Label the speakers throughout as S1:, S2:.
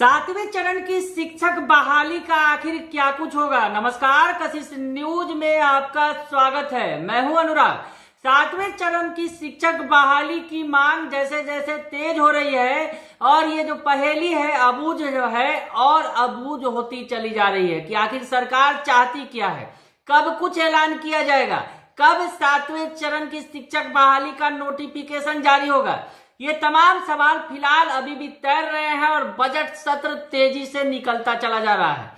S1: सातवें चरण की शिक्षक बहाली का आखिर क्या कुछ होगा। नमस्कार, कशिश न्यूज में आपका स्वागत है। मैं हूं अनुराग। सातवें चरण की शिक्षक बहाली की मांग जैसे जैसे तेज हो रही है और ये जो पहेली है अबूझ जो है और अबूझ होती चली जा रही है कि आखिर सरकार चाहती क्या है, कब कुछ ऐलान किया जाएगा, कब सातवें चरण की शिक्षक बहाली का नोटिफिकेशन जारी होगा। ये तमाम सवाल फिलहाल अभी भी तैर रहे हैं और बजट सत्र तेजी से निकलता चला जा रहा है।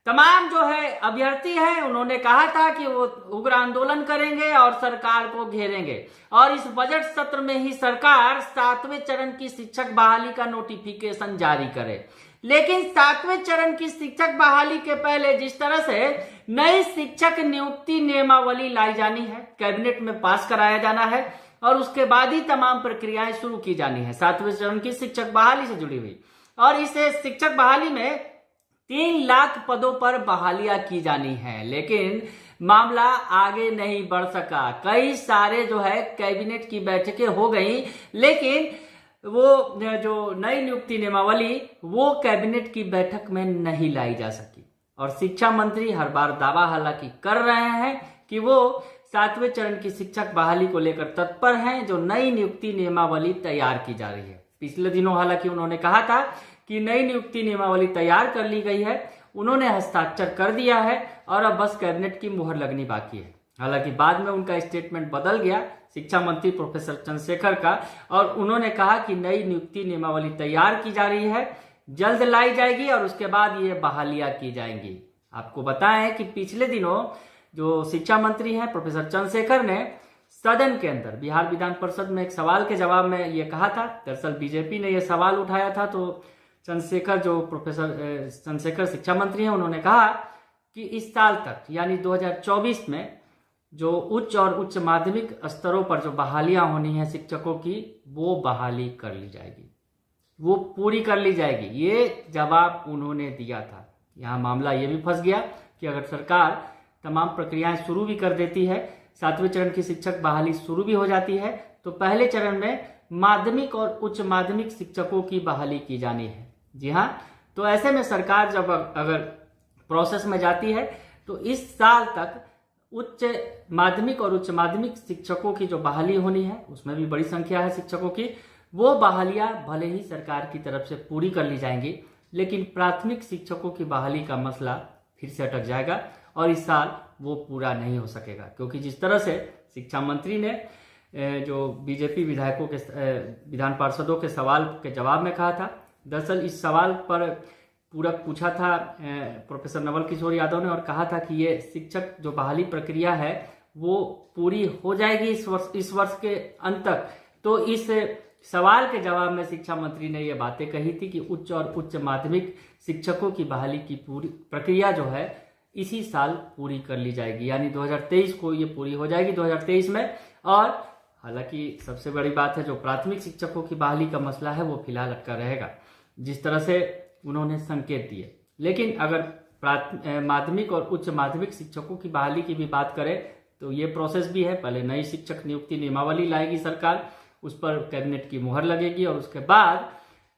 S1: तमाम जो है अभ्यर्थी हैं उन्होंने कहा था कि वो उग्र आंदोलन करेंगे और सरकार को घेरेंगे और इस बजट सत्र में ही सरकार सातवें चरण की शिक्षक बहाली का नोटिफिकेशन जारी करे। लेकिन सातवें चरण की शिक्षक बहाली के पहले जिस तरह से नई शिक्षक नियुक्ति नियमावली लाई जानी है, कैबिनेट में पास कराया जाना है और उसके बाद ही तमाम प्रक्रियाएं शुरू की जानी है सातवें चरण की शिक्षक बहाली से जुड़ी हुई। और इस शिक्षक बहाली में 3 लाख पदों पर बहालियां की जानी है, लेकिन मामला आगे नहीं बढ़ सका। कई सारे जो है कैबिनेट की बैठकें हो गई, लेकिन वो जो नई नियुक्ति नियमावली वो कैबिनेट की बैठक में नहीं लाई जा सकी। और शिक्षा मंत्री हर बार दावा हालांकि कर रहे हैं कि वो सातवें चरण की शिक्षक बहाली को लेकर तत्पर हैं, जो नई नियुक्ति नियमावली तैयार की जा रही है। पिछले दिनों हालांकि उन्होंने कहा था कि नई नियुक्ति नियमावली तैयार कर ली गई है, उन्होंने हस्ताक्षर कर दिया है और अब बस कैबिनेट की मुहर लगनी बाकी है। हालांकि बाद में उनका स्टेटमेंट बदल गया शिक्षा मंत्री प्रोफेसर चंद्रशेखर का, और उन्होंने कहा कि नई नियुक्ति नियमावली तैयार की जा रही है, जल्द लाई जाएगी और उसके बाद ये बहालियां की जाएंगी। आपको बताएं कि पिछले दिनों जो शिक्षा मंत्री हैं प्रोफेसर चंद्रशेखर ने सदन के अंदर बिहार विधान परिषद में एक सवाल के जवाब में ये कहा था। दरअसल बीजेपी ने ये सवाल उठाया था, तो चंद्रशेखर जो प्रोफेसर चंद्रशेखर शिक्षा मंत्री हैं उन्होंने कहा कि इस साल तक यानी 2024 में जो उच्च और उच्च माध्यमिक स्तरों पर जो बहालियां होनी है शिक्षकों की, वो बहाली कर ली जाएगी, वो पूरी कर ली जाएगी। ये जवाब उन्होंने दिया था। यहाँ मामला ये भी फंस गया कि अगर सरकार तमाम प्रक्रियाएं शुरू भी कर देती है, सातवें चरण की शिक्षक बहाली शुरू भी हो जाती है, तो पहले चरण में माध्यमिक और उच्च माध्यमिक शिक्षकों की बहाली की जानी है। जी हाँ, तो ऐसे में सरकार जब अगर प्रोसेस में जाती है तो इस साल तक उच्च माध्यमिक और उच्च माध्यमिक शिक्षकों की जो बहाली होनी है, उसमें भी बड़ी संख्या है शिक्षकों की, वो बहालियां भले ही सरकार की तरफ से पूरी कर ली जाएंगी, लेकिन प्राथमिक शिक्षकों की बहाली का मसला फिर से अटक जाएगा और इस साल वो पूरा नहीं हो सकेगा। क्योंकि जिस तरह से शिक्षा मंत्री ने जो बीजेपी विधायकों के विधान पार्षदों के सवाल के जवाब में कहा था, दरअसल इस सवाल पर पूरक पूछा था प्रोफेसर नवल किशोर यादव ने और कहा था कि ये शिक्षक जो बहाली प्रक्रिया है वो पूरी हो जाएगी इस वर्ष के अंत तक। तो इस सवाल के जवाब में शिक्षा मंत्री ने ये बातें कही थी कि उच्च और उच्च माध्यमिक शिक्षकों की बहाली की पूरी प्रक्रिया जो है इसी साल पूरी कर ली जाएगी, यानी 2023 को ये पूरी हो जाएगी 2023 में। और हालांकि सबसे बड़ी बात है, जो प्राथमिक शिक्षकों की बहाली का मसला है वो फिलहाल अटका रहेगा, जिस तरह से उन्होंने संकेत दिए। लेकिन अगर माध्यमिक और उच्च माध्यमिक शिक्षकों की बहाली की भी बात करें तो ये प्रोसेस भी है। पहले नई शिक्षक नियुक्ति नियमावली लाएगी सरकार, उस पर कैबिनेट की मुहर लगेगी और उसके बाद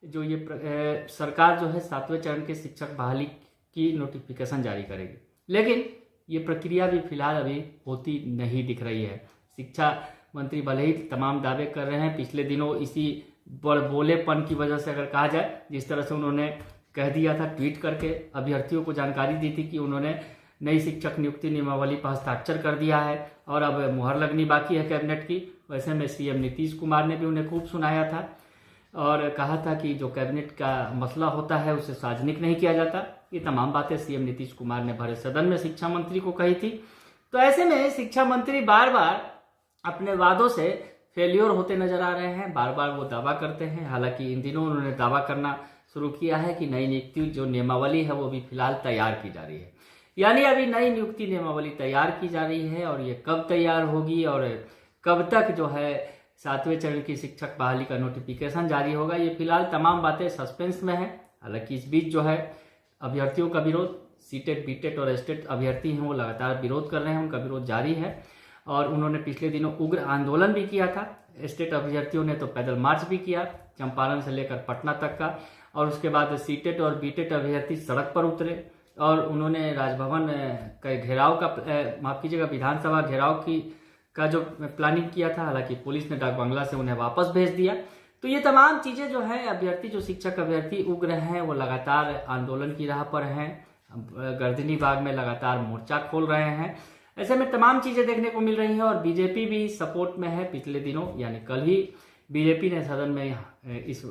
S1: जो ये सरकार जो है सातवें चरण के शिक्षक बहाली की नोटिफिकेशन जारी करेगी। लेकिन ये प्रक्रिया भी फिलहाल अभी होती नहीं दिख रही है। शिक्षा मंत्री भले ही तमाम दावे कर रहे हैं, पिछले दिनों इसी बड़बोलेपन की वजह से अगर कहा जाए, जिस तरह से उन्होंने कह दिया था ट्वीट करके, अभ्यर्थियों को जानकारी दी थी कि उन्होंने नई शिक्षक नियुक्ति नियमावली पर हस्ताक्षर कर दिया है और अब मुहर लगनी बाकी है कैबिनेट की। वैसे में सीएम नीतीश कुमार ने भी उन्हें खूब सुनाया था और कहा था कि जो कैबिनेट का मसला होता है उसे सार्वजनिक नहीं किया जाता। ये तमाम बातें सीएम नीतीश कुमार ने भरे सदन में शिक्षा मंत्री को कही थी। तो ऐसे में शिक्षा मंत्री बार बार अपने वादों से फेल्योर होते नजर आ रहे हैं, बार बार वो दावा करते हैं। हालांकि इन दिनों उन्होंने दावा करना शुरू किया है कि नई नियुक्ति जो नियमावली है वो भी फिलहाल तैयार की जा रही है, यानी अभी नई नियुक्ति नियमावली तैयार की जा रही है और ये कब तैयार होगी और कब तक जो है सातवें चरण की शिक्षक बहाली का नोटिफिकेशन जारी होगा, ये फिलहाल तमाम बातें सस्पेंस में है। हालांकि इस बीच जो है अभ्यर्थियों का विरोध, सीटेट बीटेट और एस्टेट अभ्यर्थी हैं वो लगातार विरोध कर रहे हैं, उनका विरोध जारी है और उन्होंने पिछले दिनों उग्र आंदोलन भी किया था। एस्टेट अभ्यर्थियों ने तो पैदल मार्च भी किया चंपारण से लेकर पटना तक का, और उसके बाद सीटेट और बीटेट अभ्यर्थी सड़क पर उतरे और उन्होंने राजभवन का घेराव का माफ कीजिएगा विधानसभा घेराव का जो प्लानिंग किया था। हालांकि पुलिस ने डाक बंगला से उन्हें वापस भेज दिया। तो ये तमाम चीजें जो है अभ्यर्थी जो शिक्षक अभ्यर्थी उग्र हैं वो लगातार आंदोलन की राह पर हैं, गर्दनी बाग में लगातार मोर्चा खोल रहे हैं। ऐसे में तमाम चीजें देखने को मिल रही हैं और बीजेपी भी सपोर्ट में है। पिछले दिनों यानी कल ही बीजेपी ने सदन में इस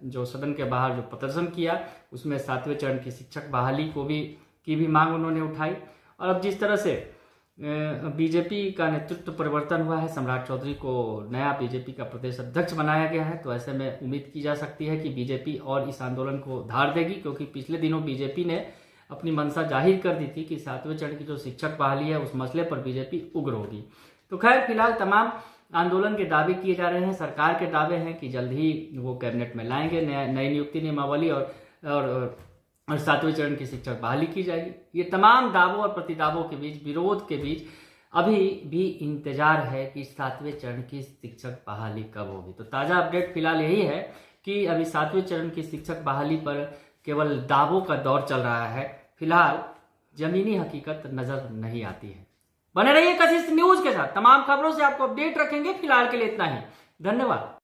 S1: जो सदन के बाहर जो प्रदर्शन किया उसमें 7वें चरण की शिक्षक बहाली की भी मांग उन्होंने उठाई। और अब जिस तरह से बीजेपी का नेतृत्व परिवर्तन हुआ है, सम्राट चौधरी को नया बीजेपी का प्रदेश अध्यक्ष बनाया गया है, तो ऐसे में उम्मीद की जा सकती है कि बीजेपी और इस आंदोलन को धार देगी, क्योंकि पिछले दिनों बीजेपी ने अपनी मंशा जाहिर कर दी थी कि 7वें चरण की जो शिक्षक बहाली है उस मसले पर बीजेपी उग्र होगी। तो खैर फिलहाल तमाम आंदोलन के दावे किए जा रहे हैं। सरकार के दावे हैं कि जल्द ही वो कैबिनेट में लाएंगे नई नियुक्ति नियमावली और 7वें चरण की शिक्षक बहाली की जाएगी। ये तमाम दावों और प्रतिदावों के बीच, विरोध के बीच अभी भी इंतजार है कि 7वें चरण की शिक्षक बहाली कब होगी। तो ताजा अपडेट फिलहाल यही है कि अभी 7वें चरण की शिक्षक बहाली पर केवल दावों का दौर चल रहा है। फिलहाल जमीनी हकीकत नजर नहीं आती है। बने रहिए कशिश न्यूज के साथ, तमाम खबरों से आपको अपडेट रखेंगे। फिलहाल के लिए इतना ही, धन्यवाद।